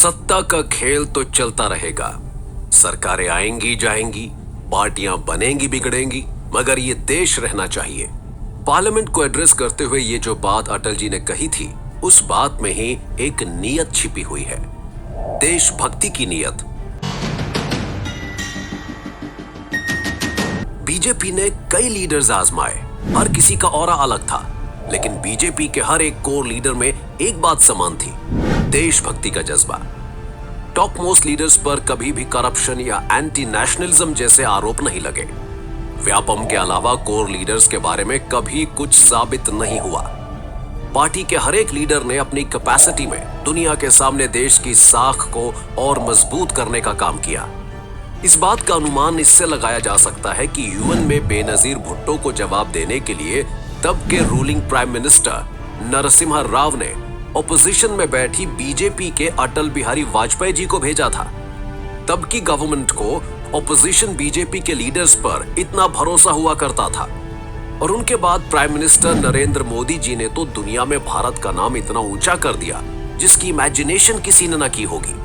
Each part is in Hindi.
सत्ता का खेल तो चलता रहेगा। सरकारें आएंगी जाएंगी, पार्टियां बनेंगी बिगड़ेंगी, मगर ये देश रहना चाहिए। पार्लियामेंट को एड्रेस करते हुए ये जो बात अटल जी ने कही थी, उस बात में ही एक नीयत छिपी हुई है, देशभक्ति की नीयत। बीजेपी ने कई लीडर्स आजमाए, हर किसी का ऑरा अलग था, लेकिन बीजेपी के हर एक कोर लीडर में एक बात समान थी, देशभक्ति का जज्बा। टॉप मोस्ट लीडर्स पर कभी भी करप्शन या एंटी नेशनलिज्म जैसे आरोप नहीं लगे। व्यापम के अलावा कोर लीडर्स के बारे में कभी कुछ साबित नहीं हुआ। पार्टी के हर एक लीडर ने अपनी कैपेसिटी में दुनिया के सामने देश की साख को और मजबूत करने का काम किया। इस बात का अनुमान इससे लगाया जा सकता है कि यूएन में बेनजीर भुट्टो को जवाब देने के लिए तब के ruling prime minister Narasimha Rao ने ऑपोजिशन में बैठी बीजेपी के अटल बिहारी वाजपेयी जी को भेजा था। तब की गवर्नमेंट को ऑपोजिशन बीजेपी के लीडर्स पर इतना भरोसा हुआ करता था, और उनके बाद प्राइम मिनिस्टर नरेंद्र मोदी जी ने तो दुनिया में भारत का नाम इतना ऊंचा कर दिया जिसकी इमेजिनेशन किसी ने न की होगी।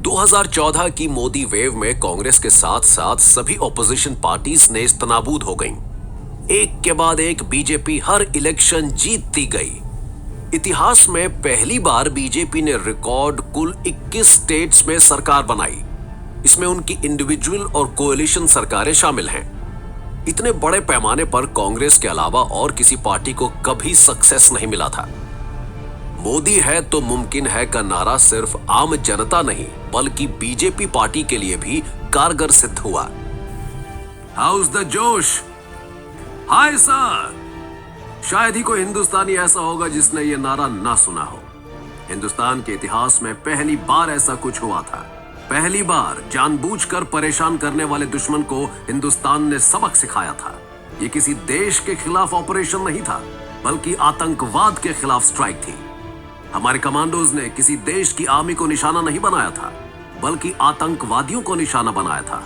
दो 2014 की मोदी वेव में कांग्रेस के साथ साथ सभी ऑपोजिशन पार्टीज नेस्तनाबूद हो गईं। एक के बाद एक बीजेपी हर इलेक्शन जीतती गई। इतिहास में पहली बार बीजेपी ने रिकॉर्ड कुल 21 स्टेट्स में सरकार बनाई। इसमें उनकी इंडिविजुअल और कोएलिशन सरकारें शामिल हैं। इतने बड़े पैमाने पर कांग्रेस के अलावा और किसी पार्टी को कभी सक्सेस नहीं मिला था। मोदी है तो मुमकिन है का नारा सिर्फ आम जनता नहीं बल्कि बीजेपी पार्टी के लिए भी कारगर सिद्ध हुआ। हाउस द जोश? Hi sir. शायद ही कोई हिंदुस्तानी ऐसा होगा जिसने ये नारा ना सुना हो। हिंदुस्तान के इतिहास में पहली बार ऐसा कुछ हुआ था। पहली बार जानबूझकर परेशान करने वाले दुश्मन को हिंदुस्तान ने सबक सिखाया था। ये किसी देश के खिलाफ ऑपरेशन नहीं था, बल्कि आतंकवाद के खिलाफ स्ट्राइक थी। हमारे कमांडोज ने किसी देश की आर्मी को निशाना नहीं बनाया था, बल्कि आतंकवादियों को निशाना बनाया था।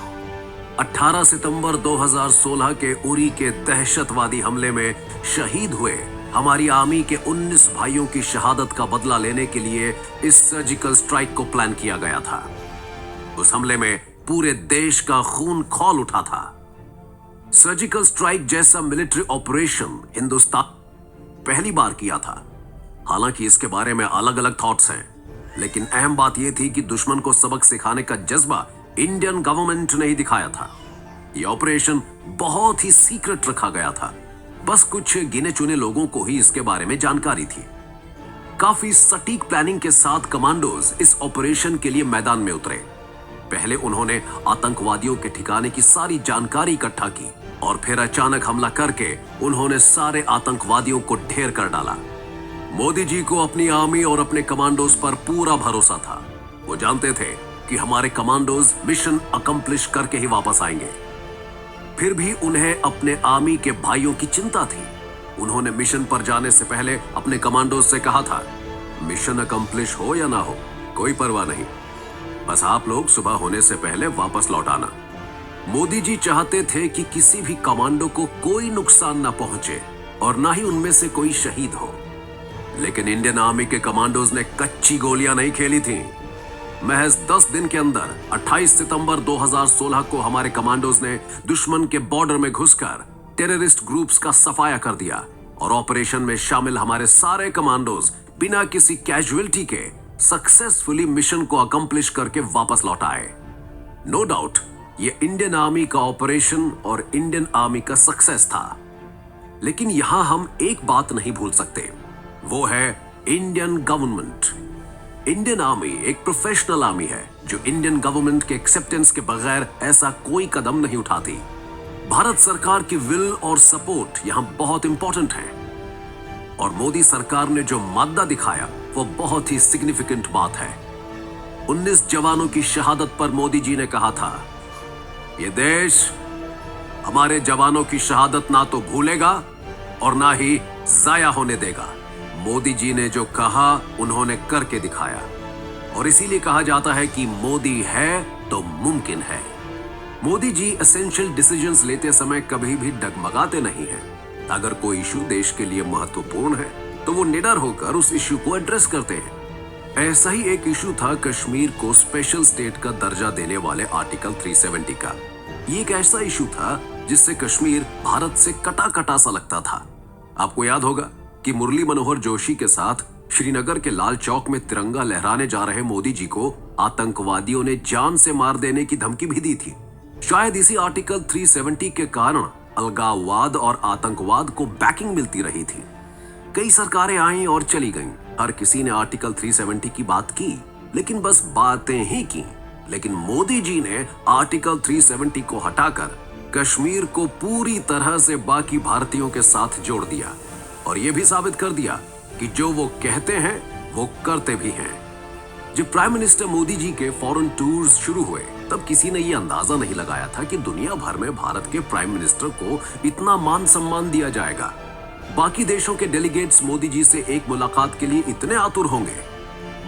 18 सितंबर 2016 के उरी के दहशतवादी हमले में शहीद हुए हमारी आर्मी के 19 भाइयों की शहादत का बदला लेने के लिए इस सर्जिकल स्ट्राइक को प्लान किया गया था। उस हमले में पूरे देश का खून खौल उठा था। सर्जिकल स्ट्राइक जैसा मिलिट्री ऑपरेशन हिंदुस्तान पहली बार किया था। हालांकि इसके बारे में अलग अलग थॉट्स हैं, लेकिन अहम बात यह थी कि दुश्मन को सबक सिखाने का जज्बा इंडियन गवर्नमेंट ने ही दिखाया था। यह ऑपरेशन बहुत ही सीक्रेट रखा गया था, बस कुछ गिने चुने लोगों को ही इसके बारे में जानकारी थी। काफी सटीक प्लानिंग के साथ कमांडोज इस ऑपरेशन के लिए मैदान में उतरे। पहले उन्होंने आतंकवादियों के ठिकाने की सारी जानकारी इकट्ठा की और फिर अचानक हमला करके उन्होंने सारे आतंकवादियों को ढेर कर डाला। मोदी जी को अपनी आर्मी और अपने कमांडोज पर पूरा भरोसा था। वो जानते थे कि हमारे कमांडोज मिशन अकम्प्लिश करके ही वापस आएंगे। फिर भी उन्हें अपने आर्मी के भाइयों की चिंता थी। उन्होंने मिशन पर जाने से पहले अपने कमांडोज से कहा था, मिशन अकम्प्लिश हो या ना हो कोई परवाह नहीं, बस आप लोग सुबह होने से पहले वापस लौट आना। मोदी जी चाहते थे कि किसी भी कमांडो को कोई नुकसान ना पहुंचे और ना ही उनमें से कोई शहीद हो। लेकिन इंडियन आर्मी के कमांडोज ने कच्ची गोलियां नहीं खेली थी। महज 10 दिन के अंदर 28 सितंबर 2016 को हमारे कमांडोज ने दुश्मन के बॉर्डर में घुसकर टेररिस्ट ग्रुप्स का सफाया कर दिया और ऑपरेशन में शामिल हमारे सारे कमांडोज बिना किसी कैजुअलिटी के सक्सेसफुली मिशन को अकम्प्लिश करके वापस लौट आए। नो डाउट ये इंडियन आर्मी का ऑपरेशन और इंडियन आर्मी का सक्सेस था, लेकिन यहां हम एक बात नहीं भूल सकते, वो है इंडियन गवर्नमेंट। इंडियन आर्मी एक प्रोफेशनल आर्मी है जो इंडियन गवर्नमेंट के एक्सेप्टेंस के बगैर ऐसा कोई कदम नहीं उठाती। भारत सरकार की विल और सपोर्ट यहां बहुत इंपॉर्टेंट है, और मोदी सरकार ने जो मादा दिखाया वो बहुत ही सिग्निफिकेंट बात है। 19 जवानों की शहादत पर मोदी जी ने कहा था, ये देश हमारे जवानों की शहादत ना तो भूलेगा और ना ही जाया होने देगा। मोदी जी ने जो कहा उन्होंने करके दिखाया। और इसीलिए कहा जाता है कि मोदी है तो मुमकिन है। मोदी जी एसेंशियल डिसीजंस लेते समय कभी भी डगमगाते नहीं हैं। अगर कोई इशू देश के लिए महत्वपूर्ण है तो वो निडर होकर उस इशू को एड्रेस करते हैं। ऐसा ही एक इशू था कश्मीर को स्पेशल स्टेट का दर्जा देने वाले आर्टिकल 370 का। ये एक ऐसा इशू था जिससे कश्मीर भारत से कटा कटा सा लगता था। आपको याद होगा कि मुरली मनोहर जोशी के साथ श्रीनगर के लाल चौक में तिरंगा लहराने जा रहे मोदी जी को आतंकवादियों ने जान से मार देने की धमकी भी दी थी। शायद इसी आर्टिकल 370 के कारण अलगाववाद और आतंकवाद को बैकिंग मिलती रही थी। कई सरकारें आईं और चली गईं, हर किसी ने आर्टिकल 370 की बात की, लेकिन बस बातें ही की। लेकिन मोदी जी ने आर्टिकल 370 को हटाकर कश्मीर को पूरी तरह से बाकी भारतीयों के साथ जोड़ दिया और यह भी साबित कर दिया कि जो वो कहते हैं वो करते भी हैं। जब प्राइम मिनिस्टर मोदी जी के फॉरेन टूर्स शुरू हुए तब किसी ने यह अंदाजा नहीं लगाया था कि दुनिया भर में भारत के प्राइम मिनिस्टर को इतना मान सम्मान दिया जाएगा। बाकी देशों के डेलीगेट्स मोदी जी से एक मुलाकात के लिए इतने आतुर होंगे,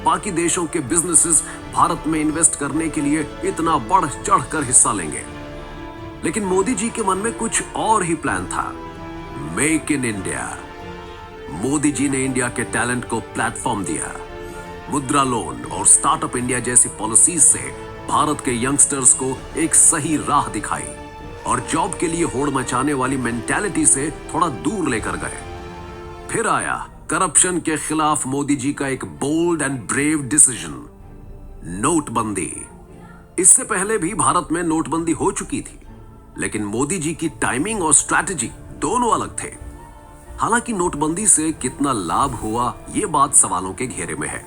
बाकी देशों के बिजनेसेस भारत में इन्वेस्ट करने के लिए इतना बढ़ चढ़कर हिस्सा लेंगे। लेकिन मोदी जी के मन में कुछ और ही प्लान था, make in India. Modi ji ने इंडिया के टैलेंट को प्लेटफॉर्म दिया। मुद्रा लोन और स्टार्टअप इंडिया जैसी पॉलिसीज से भारत के यंगस्टर्स को एक सही राह दिखाई और जॉब के लिए होड़ मचाने वाली मेंटालिटी से थोड़ा दूर लेकर गए। फिर आया करप्शन के खिलाफ मोदी जी का एक बोल्ड एंड ब्रेव डिसीजन, नोटबंदी। इससे पहले भी भारत में नोटबंदी हो चुकी थी, लेकिन मोदी जी की टाइमिंग और स्ट्रैटेजी दोनों अलग थे। हालांकि नोटबंदी से कितना लाभ हुआ ये बात सवालों के घेरे में है,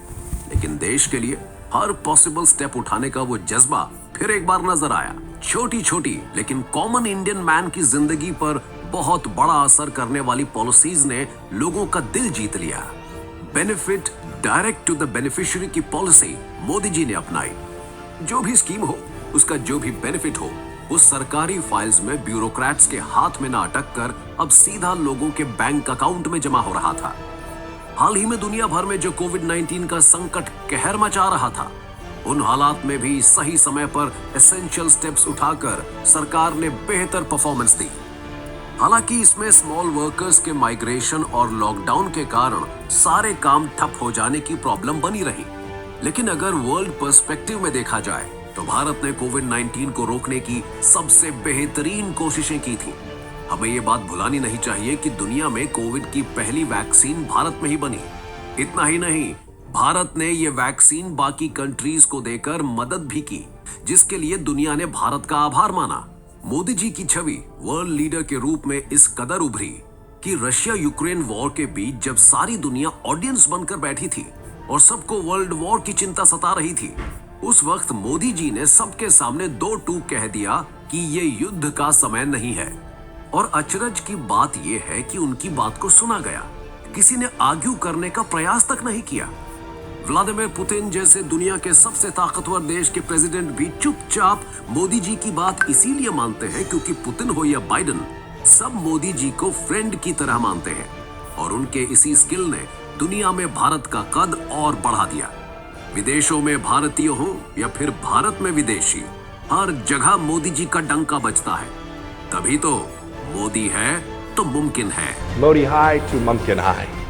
लेकिन देश के लिए हर पॉसिबल स्टेप उठाने का वो जज्बा फिर एक बार नजर आया। छोटी छोटी लेकिन कॉमन इंडियन मैन की जिंदगी पर बहुत बड़ा असर करने वाली पॉलिसीज ने लोगों का दिल जीत लिया। Benefit direct to the beneficiary की पॉलिसी मोदी जी ने अपनाई। जो भी स्कीम हो, उसका जो भी बेनिफिट हो, वो सरकारी फाइल्स में ब्यूरोक्रेट्स के हाथ में न अटक कर अब सीधा लोगों के बैंक अकाउंट में जमा हो रहा था। हाल ही में दुनिया भर में जो कोविड-19 का संकट कहर मचा रहा था, उन हालात में भी सही समय पर एसेंशियल स्टेप्स उठाकर सरकार ने बेहतर परफॉर्मेंस दी। हालांकि इसमें स्मॉल वर्कर्स के माइग्रेशन और लॉकडाउन के कारण सारे काम ठप हो जाने की प्रॉब्लम बनी रही। लेकिन अगर वर्ल्ड पर्सपेक्टिव में देखा जाए तो भारत ने कोविड-19 को रोकने की सबसे बेहतरीन कोशिशें की थी। हमें ये बात भुलानी नहीं चाहिए कि दुनिया में कोविड की पहली वैक्सीन भारत में ही बनी। इतना ही नहीं, भारत ने ये वैक्सीन बाकी कंट्रीज को देकर मदद भी की, जिसके लिए दुनिया ने भारत का आभार माना। मोदी जी की छवि वर्ल्ड लीडर के रूप में इस कदर उभरी कि रशिया यूक्रेन वॉर के बीच जब सारी दुनिया ऑडियंस बनकर बैठी थी और सबको वर्ल्ड वॉर की चिंता सता रही थी, उस वक्त मोदी जी ने सबके सामने दो टूक कह दिया कि ये युद्ध का समय नहीं है। और अचरज की बात यह है कि उनकी बात को सुना गया, किसी ने आर्ग्यू करने का प्रयास तक नहीं किया। व्लादिमीर पुतिन जैसे दुनिया के सबसे ताकतवर देश के प्रेसिडेंट भी चुपचाप मोदी जी की बात इसीलिए मानते हैं क्योंकि पुतिन हो या बाइडेन, सब मोदी जी को फ्रेंड की तरह मानते हैं। और उनके इसी स्किल ने दुनिया में भारत का कद और बढ़ा दिया। विदेशों में भारतीय हो या फिर भारत में विदेशी, हर जगह मोदी जी का डंका बजता है। तभी तो मोदी है तो मुमकिन है। Modi high to Mumkin high.